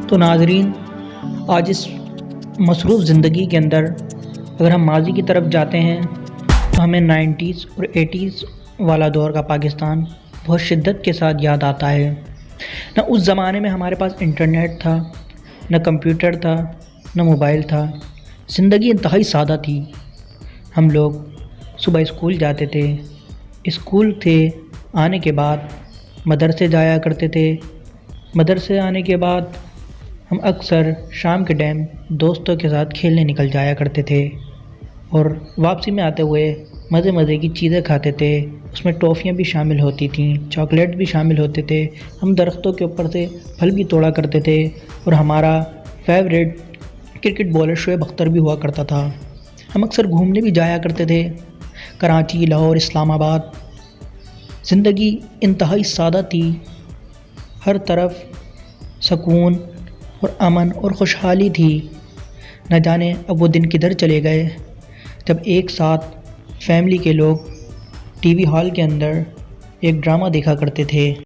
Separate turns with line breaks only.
تو ناظرین، آج اس مصروف زندگی کے اندر اگر ہم ماضی کی طرف جاتے ہیں تو ہمیں 90s اور 80s والا دور کا پاکستان بہت شدت کے ساتھ یاد آتا ہے۔ نہ اس زمانے میں ہمارے پاس انٹرنیٹ تھا، نہ کمپیوٹر تھا، نہ موبائل تھا۔ زندگی انتہائی سادہ تھی۔ ہم لوگ صبح اسکول جاتے تھے، اسکول سے آنے کے بعد مدرسے جایا کرتے تھے، مدرسے آنے کے بعد ہم اکثر شام کے ٹائم دوستوں کے ساتھ کھیلنے نکل جایا کرتے تھے اور واپسی میں آتے ہوئے مزے کی چیزیں کھاتے تھے۔ اس میں ٹافیاں بھی شامل ہوتی تھیں، چاکلیٹ بھی شامل ہوتے تھے۔ ہم درختوں کے اوپر سے پھل بھی توڑا کرتے تھے اور ہمارا favourite cricket bowler Shoaib Akhtar بھی ہوا کرتا تھا۔ ہم اکثر گھومنے بھی جایا کرتے تھے، کراچی، لاہور، اسلام آباد۔ زندگی انتہائی سادہ تھی، ہر طرف سکون اور امن اور خوشحالی تھی۔ نہ جانے اب وہ دن کدھر چلے گئے جب ایک ساتھ فیملی کے لوگ ٹی وی ہال کے اندر ایک ڈرامہ دیکھا کرتے تھے۔